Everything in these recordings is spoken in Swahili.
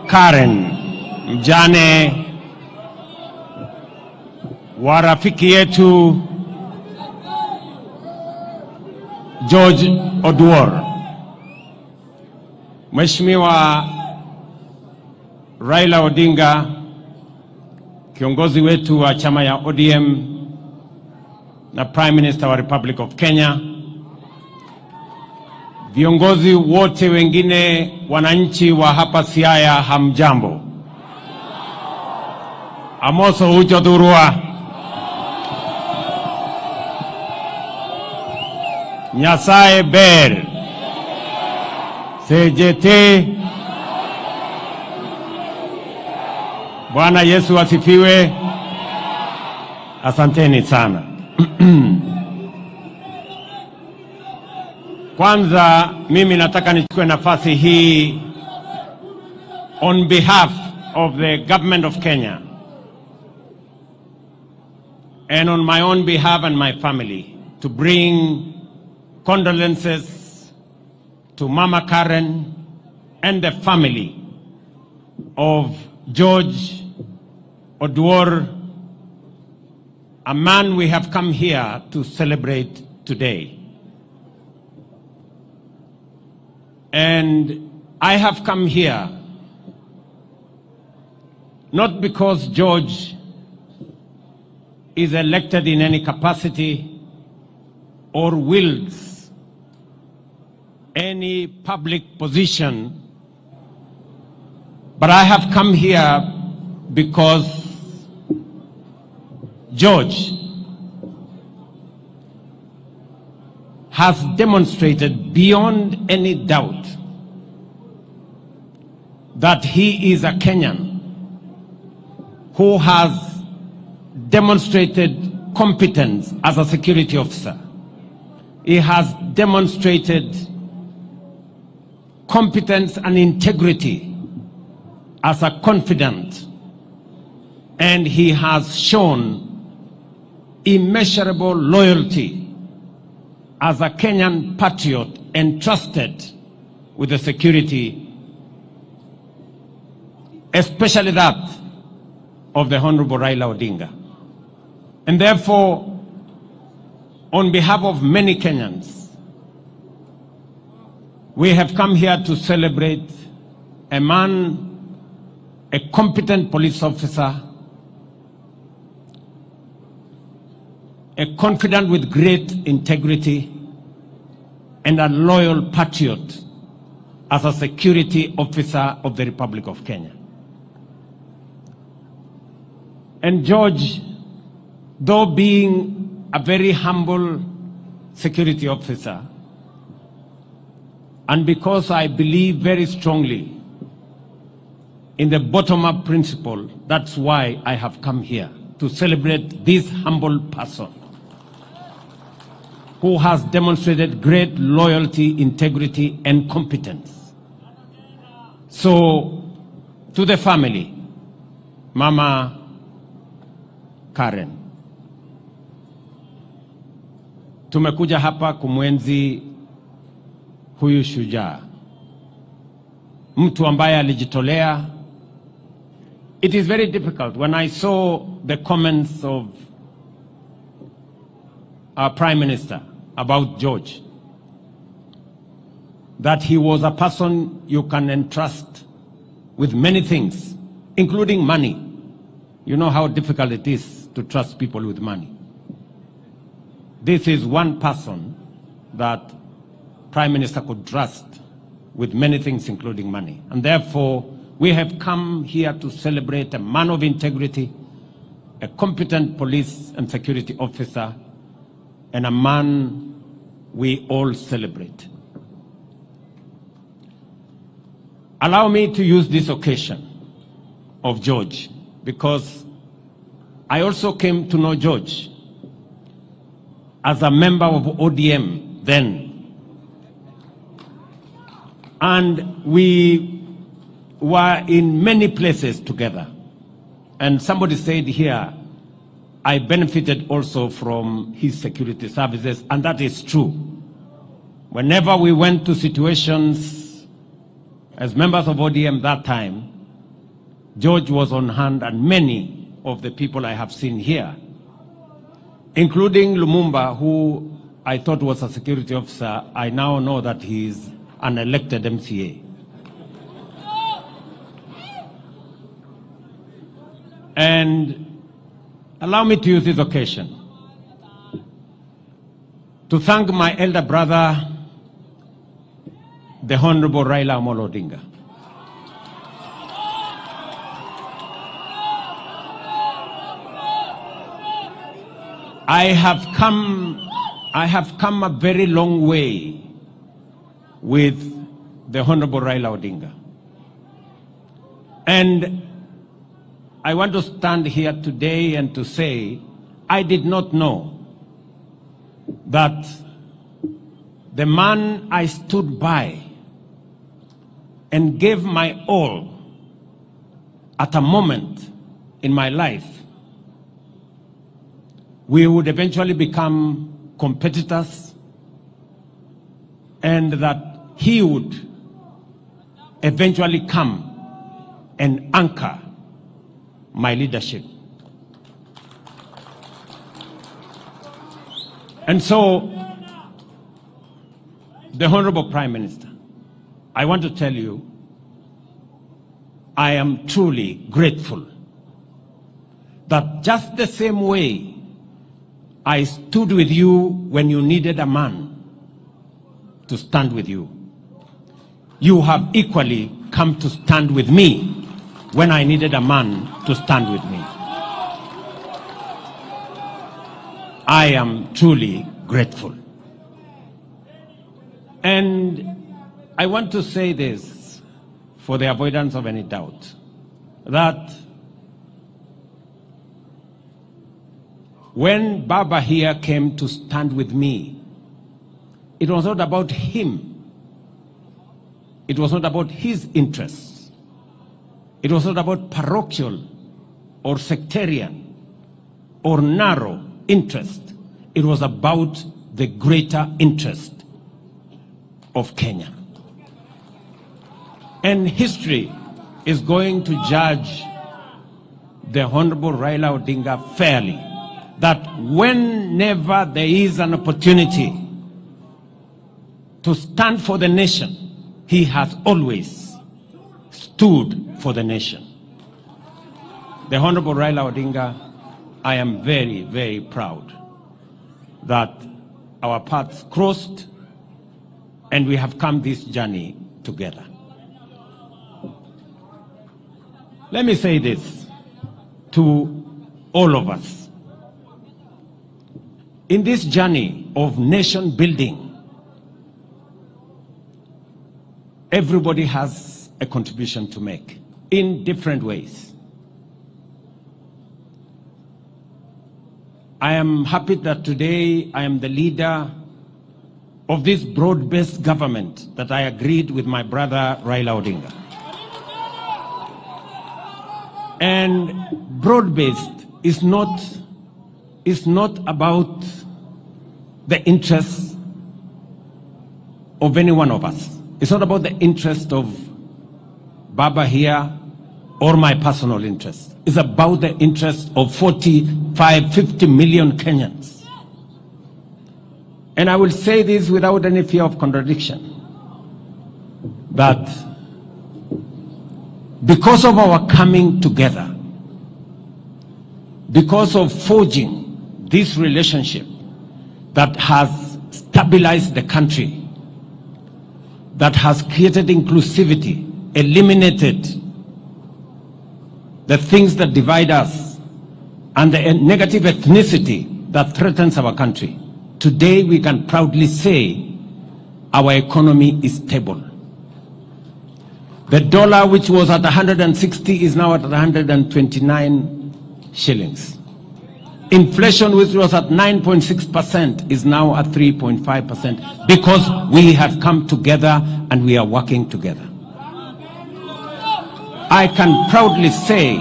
Karen, mjane wa rafiki yetu George Oduor, Mheshimiwa Raila Odinga, kiongozi wetu wa chama ya ODM na Prime Minister wa Republic of Kenya, viongozi wote wengine, wananchi wa hapa Siaya, hamjambo. Amoso hujo durua. Nyasaye ber. Sejete. Bwana Yesu asifiwe. Asanteni sana. Kwanza mimi nataka nichukue nafasi hii on behalf of the government of Kenya and on my own behalf and my family to bring condolences to Mama Karen and the family of George Oduor, a man we have come here to celebrate today. And I have come here not because George is elected in any capacity or wields any public position, but I have come here because George has demonstrated beyond any doubt that he is a Kenyan who has demonstrated competence as a security officer. He has demonstrated competence and integrity as a confidant, and he has shown immeasurable loyalty as a Kenyan patriot entrusted with the security, especially that of the Honorable Raila Odinga. And therefore, on behalf of many Kenyans, we have come here to celebrate a man, a competent police officer, a confidant with great integrity, and a loyal patriot as a security officer of the Republic of Kenya. And George, though being a very humble security officer, and because I believe very strongly in the bottom-up principle, that's why I have come here to celebrate this humble person who has demonstrated great loyalty, integrity, and competence. So, to the family, Mama Karen, tumekuja hapa kumwenzi huyu shujaa, mtu ambaye alijitolea. It is very difficult when I saw the comments of our Prime Minister about George, that he was a person you can entrust with many things, including money. You know how difficult it is to trust people with money. This is one person that Prime Minister could trust with many things, including money. And therefore, we have come here to celebrate a man of integrity, a competent police and security officer, and a man we all celebrate. Allow me to use this occasion of George, because I also came to know George as a member of ODM then. And we were in many places together. And somebody said here, I benefited also from his security services, and that is true. Whenever we went to situations as members of ODM that time, George was on hand, and many of the people I have seen here, including Lumumba, who I thought was a security officer. I now know that he is an elected MCA. And allow me to use this occasion to thank my elder brother, the Honorable Raila Amolo Odinga. I have come a very long way with the Honorable Raila Odinga. And I want to stand here today and to say, I did not know that the man I stood by and gave my all at a moment in my life, we would eventually become competitors, and that he would eventually come and anchor my leadership. And so, the Honorable Prime Minister, I want to tell you, I am truly grateful that just the same way I stood with you when you needed a man to stand with you, you have equally come to stand with me when I needed a man to stand with me. I am truly grateful. And I want to say this for the avoidance of any doubt, that when Baba here came to stand with me, it was not about him. It was not about his interests. It was not about parochial or sectarian or narrow interest. It was about the greater interest of Kenya. And history is going to judge the Honorable Raila Odinga fairly, that whenever there is an opportunity to stand for the nation, he has always stood for the nation. The Honorable Raila Odinga, I am very, very proud that our paths crossed and we have come this journey together. Let me say this to all of us. In this journey of nation building, everybody has a contribution to make in different ways. I am happy that today I am the leader of this broad-based government that I agreed with my brother Raila Odinga. And broad-based is not about the interests of any one of us. It's not about the interest of Baba here or my personal interest. It's about the interest of 45, 50 million Kenyans. And I will say this without any fear of contradiction, that because of our coming together, because of forging this relationship that has stabilized the country, that has created inclusivity, eliminated the things that divide us and the negative ethnicity that threatens our country, today we can proudly say our economy is stable. The dollar, which was at 160, is now at 129 shillings. Inflation, which was at 9.6%, is now at 3.5%, because we have come together and we are working together. I can proudly say,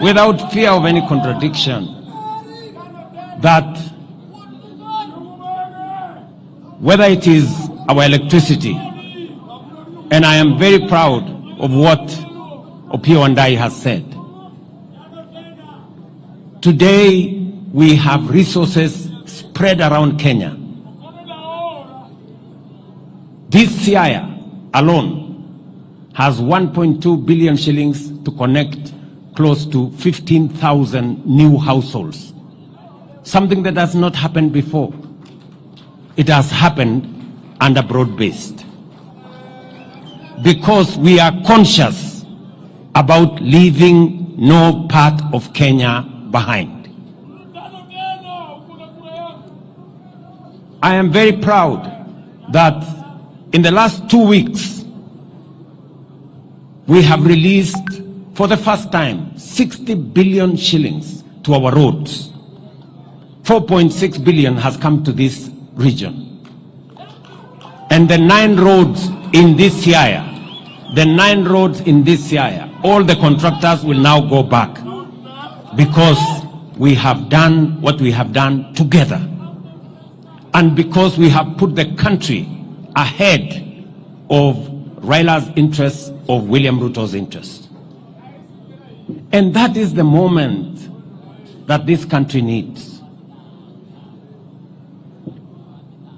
without fear of any contradiction, that whether it is our electricity, and I am very proud of what Opiyo Wandayi has said. Today, we have resources spread around Kenya. This Siaya alone has 1.2 billion shillings to connect close to 15,000 new households. Something that has not happened before. It has happened under broad-based. Because we are conscious about leaving no part of Kenya behind. I am very proud that in the last 2 weeks, we have released for the first time 60 billion shillings to our roads. 4.6 billion has come to this region. And the 9 roads in this Siaya, all the contractors will now go back because we have done what we have done together. And because we have put the country ahead of Raila's interests, of William Ruto's interests. And that is the moment that this country needs.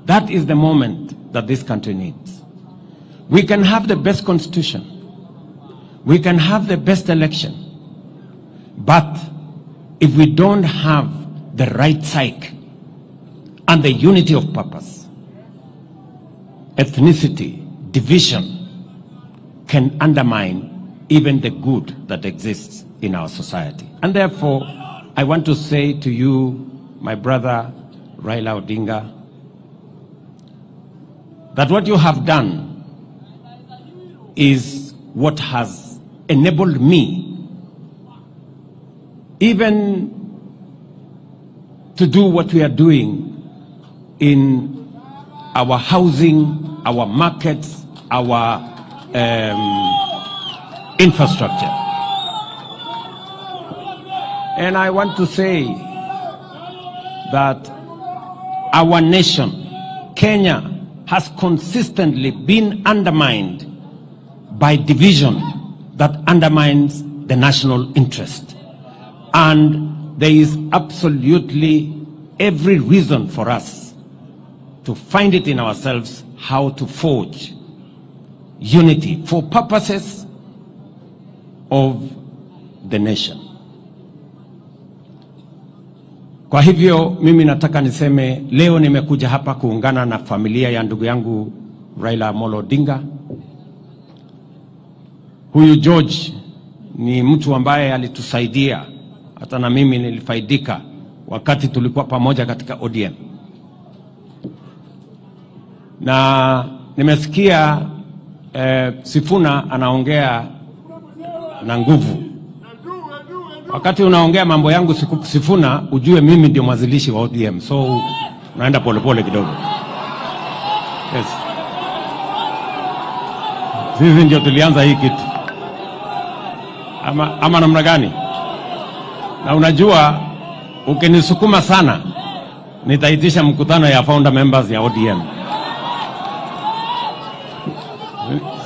That is the moment that this country needs. We can have the best constitution. We can have the best election. But if we don't have the right psyche and the unity of purpose, ethnicity, division can undermine even the good that exists in our society. And therefore, I want to say to you, my brother Raila Odinga, that what you have done is what has enabled me even to do what we are doing in our housing, our markets, our infrastructure. And I want to say that our nation, Kenya, has consistently been undermined by division that undermines the national interest. And there is absolutely every reason for us to find it in ourselves how to forge unity for purposes of the nation. Kwa hivyo mimi nataka niseme leo nimekuja hapa kuungana na familia ya ndugu yangu Raila Amolo Odinga. Huyu George ni mtu ambaye alitusaidia, hata na mimi nilifaidika wakati tulikuwa pamoja katika ODM. Na nimesikia Sifuna anaongea na nguvu. Wakati unaongea mambo yangu Sifuna, ujue mimi ndio mwanzilishi wa ODM. So naenda polepole kidogo. Yes. Sisi ndio tulianza hii kitu. Ama namna gani? Na unajua ukinisukuma sana nitaitisha mkutano ya founder members ya ODM.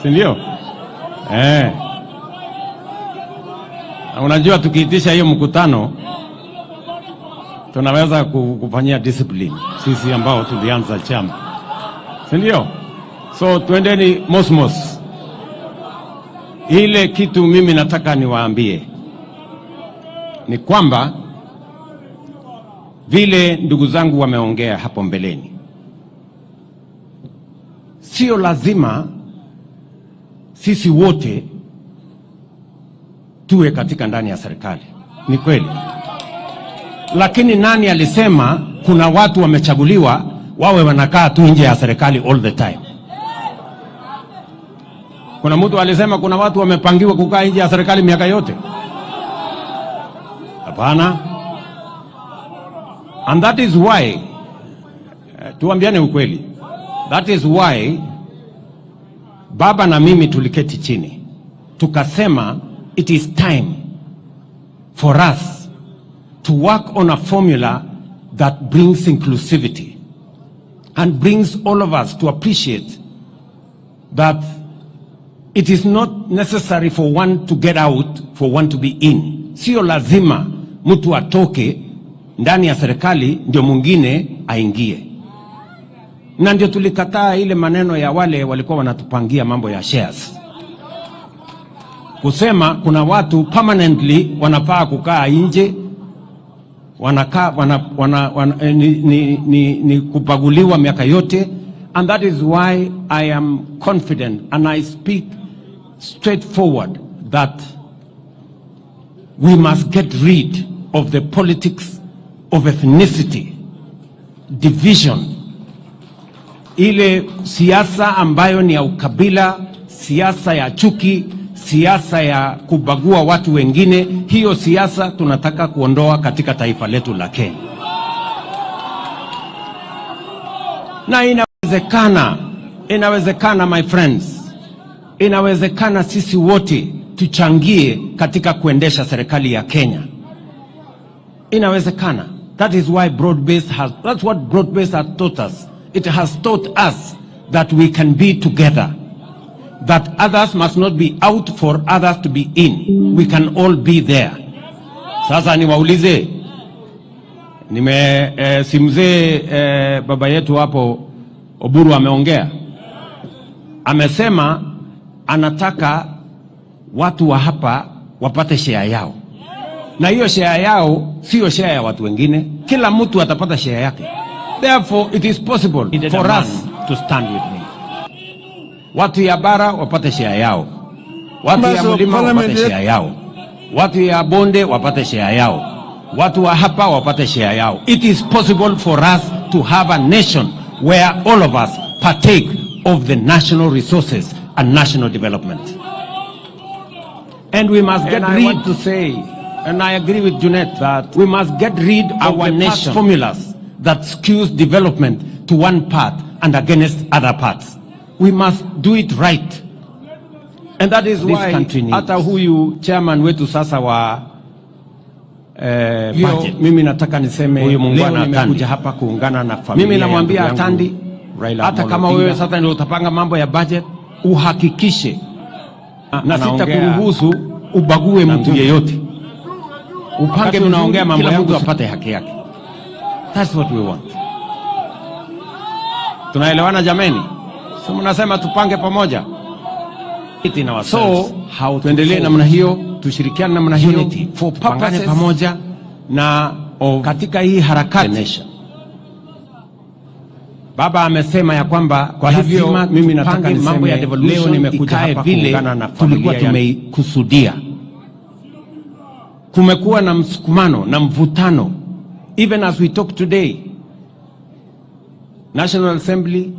Sindio? Na unajua tukiitisha hiyo mkutano tunaweza kufanyia discipline sisi ambao tulianza chama. Sindio? So tuendeni mosmos. Ile kitu mimi nataka niwaambie ni kwamba vile ndugu zangu wameongea hapo mbeleni, sio lazima sisi wote tuwe katika ndani ya serikali. Ni kweli. Lakini nani alisema kuna watu wamechaguliwa wawe wanakaa tu nje ya serikali all the time? Kuna mtu alisema kuna watu wamepangiwa kukaa nje ya serikali miaka yote? Hapana. And that is why, tuambiane ukweli, that is why baba na mimi tuliketi chini tukasema it is time for us to work on a formula that brings inclusivity and brings all of us to appreciate that It is not necessary for one to get out for one to be in. Sio lazima mtu atoke ndani ya serikali ndio mwingine aingie. Na ndio tulikataa ile maneno ya wale walikuwa wanatupangia mambo ya shares. Kusema kuna watu permanently wanafaa kukaa nje, ni kupaguliwa miaka yote. And that is why I am confident and I speak straightforward that we must get rid of the politics of ethnicity, division, ile siasa ambayo ni ya ukabila, siasa ya chuki, siasa ya kubagua watu wengine. Hiyo siasa tunataka kuondoa katika taifa letu la Kenya. Na inawezekana my friends, inawezekana sisi wote tuchangie katika kuendesha serikali ya Kenya. Inawezekana. That is why that's what broad-based has taught us. It has taught us that we can be together, that others must not be out for others to be in. We can all be there. Sasa niwaulize, simzee baba yetu hapo Oburu ameongea. Amesema anataka watu wa hapa wapate share yao. Na hiyo share yao sio share ya watu wengine. Kila mtu atapata share yake. Therefore it is possible for us to stand with me. Watu ya bara wapate share yao. Watu ya mlima wapate share yao. Watu ya bonde wapate share yao. Watu wa hapa wapate share yao. It is possible for us to have a nation where all of us partake of the national resources and national development. And we must get rid to say, and I agree with Junet, that we must get rid of our nation formulas that skews development to one part and against other parts. We must do it right. And that is why hata huyu chairman wetu sasa wa budget, mimi nataka niseme leo nimekuja hapa kuungana na familia. Mimi namwambia Atandi, hata kama wewe sasa ndio utapanga mambo ya budget, uhakikishe na sitakuruhusu ubague mtu yeyote. Upange tunaongea mambo ya mtu apate haki yake. That's what we want. Tunaelewana jameni? So mnasema tupange pamoja. So tuendelee namna hiyo, tushirikiane namna hiyo, tupangane pamoja na katika hii harakati. Baba amesema ya kwamba kwa hivyo mimi nataka mambo ya devolution leo nimekuja hapa kuungana na tulikuwa tumekusudia. Kumekuwa na msukumano na mvutano. Even as we talk today, National Assembly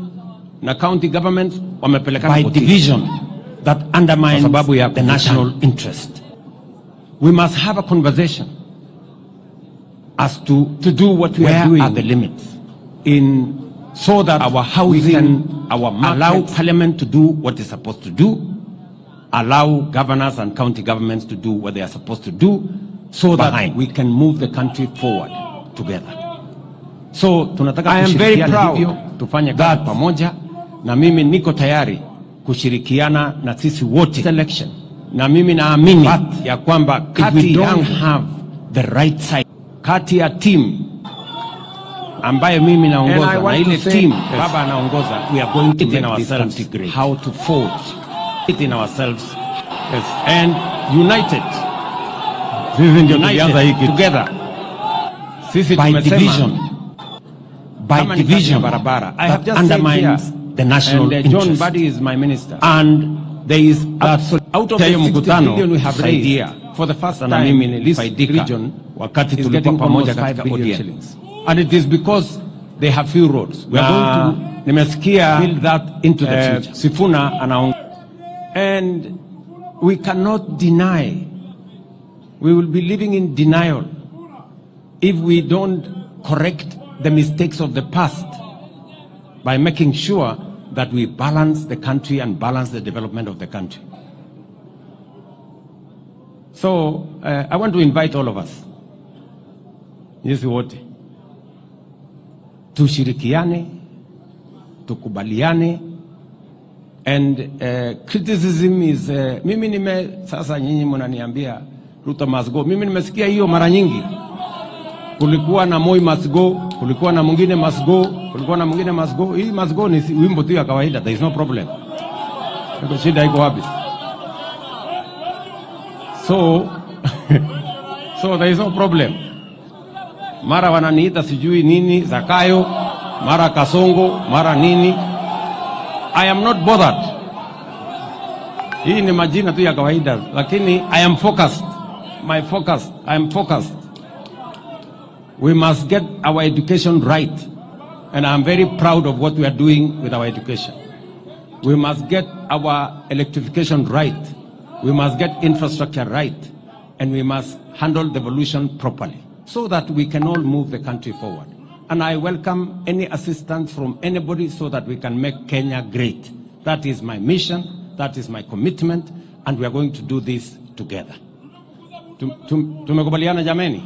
na county governments wamepelekana by division that undermines the national interest. We must have a conversation as to do what we are doing. Where are the limits so that our housing, our markets, allow parliament to do what it's supposed to do, allow governors and county governments to do what they are supposed to do, so that we can move the country forward together. So tunataka I am very proud tufanye kazi pamoja, na mimi niko tayari kushirikiana na sisi wote election. Na mimi naamini ya kwamba kati don't have the right side, kati ya team ambaye mimi naongoza na ile team baba anaongoza, we are going to make ourselves how to forge it in ourselves, and united. Sisi ndio tulianza hiki together. Sisi tumesema by division barabara. I have just undermines the national interest. John Badi is my minister, and there is out of the 60 billion we have raised for the first time in this region, wakati tulikuwa pamoja katika ODM. And it is because they have few roads. We are going to nimesikia build that into the future. Sifuna anaongea, and we cannot deny. We will be living in denial if we don't correct the mistakes of the past by making sure that we balance the country and balance the development of the country. So I want to invite all of us, Yesu wote, tushirikiane, tukubaliane, And criticism is mimi sasa nyinyi mnaniambia Ruto must go. Mimi nimesikia hiyo mara nyingi. Kulikuwa na Moi must go, kulikuwa na mwingine must go, kulikuwa na mwingine must go. Hii must go ni wimbo tu ya kawaida, there is no problem. Ndio shida iko wapi? So there is no problem. Mara wananiita sijui nini Zakayo, mara Kasongo, mara nini. I am not bothered. Hii ni majina tu ya kawaida, lakini I am focused. I am focused. We must get our education right. And I am very proud of what we are doing with our education. We must get our electrification right. We must get infrastructure right. And we must handle devolution properly so that we can all move the country forward. And I welcome any assistance from anybody so that we can make Kenya great. That is my mission, that is my commitment, and we are going to do this together. Tumekubaliana jameni?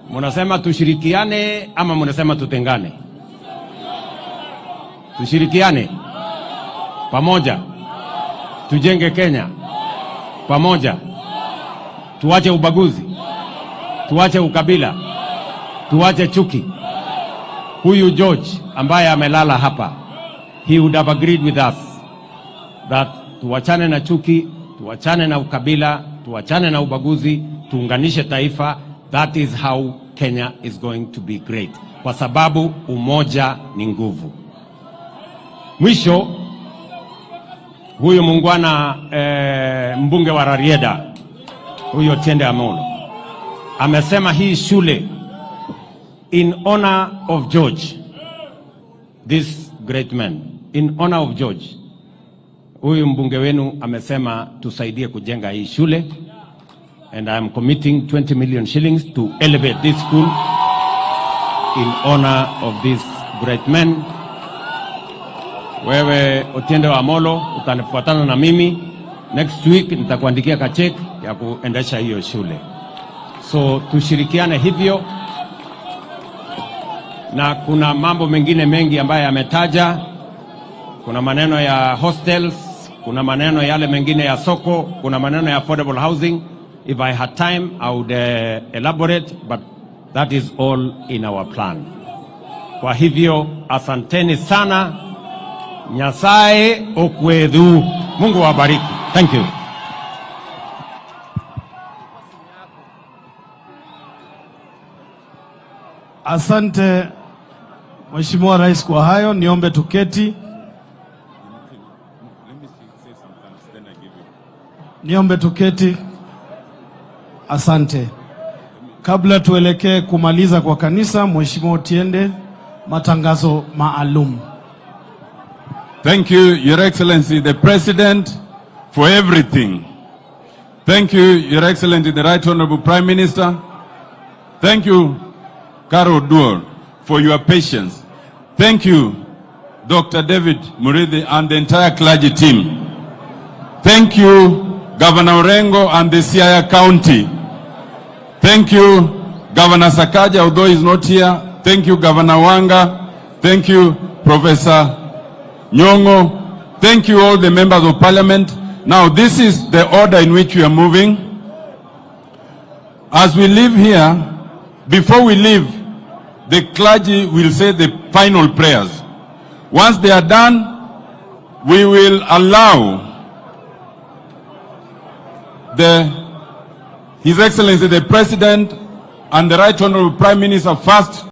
Munasema tushirikiane ama munasema tutengane? Tushirikiane pamoja, tujenge Kenya pamoja, tuache ubaguzi, tuache ukabila, tuache chuki. Huyu George ambaye amelala hapa, he would have agreed with us that tuachane na chuki, tuachane na ukabila, tuachane na ubaguzi, tuunganishe taifa. That is how Kenya is going to be great. Kwa sababu umoja ni nguvu. Mwisho, huyu mungwana mbunge wa Rarieda, huyo Tiende Amolo, amesema hii shule in honor of George, this great man, in honor of George. Huyu mbunge wenu amesema tusaidie kujenga hii shule, and I am committing 20 million shillings to elevate this school in honor of this great man. Wewe Otiende Amolo utanifuatana na mimi next week, nitakuandikia kachek ya kuendesha hiyo shule. So tushirikiane hivyo, na kuna mambo mengine mengi ambayo ametaja. Kuna maneno ya hostels, kuna maneno yale mengine ya soko, kuna maneno ya affordable housing. If I had time, I would elaborate, but that is all in our plan. Kwa hivyo, asanteni sana. Nyasaye okwedu. Mungu wabariki. Thank you. Asante Mheshimiwa Rais kwa hayo. Niombe tuketi. Niombe tuketi. Asante. Kabla tuelekee kumaliza kwa kanisa, Mheshimiwa Otiende, matangazo maalum. Thank you, Your Excellency, the President, for everything. Thank you, Your Excellency, the Right Honorable Prime Minister. Thank you, Carol Duor, for your patience. Thank you, Dr. David Murithi and the entire clergy team. Thank you, Governor Orengo and the Siaya County. Thank you, Governor Sakaja, although he's not here. Thank you, Governor Wanga. Thank you, Professor Nyongo. Thank you, all the members of Parliament. Now, this is the order in which we are moving. As we leave here, before we leave, the clergy will say the final prayers. Once they are done, we will allow His Excellency the President and the Right Honorable Prime Minister first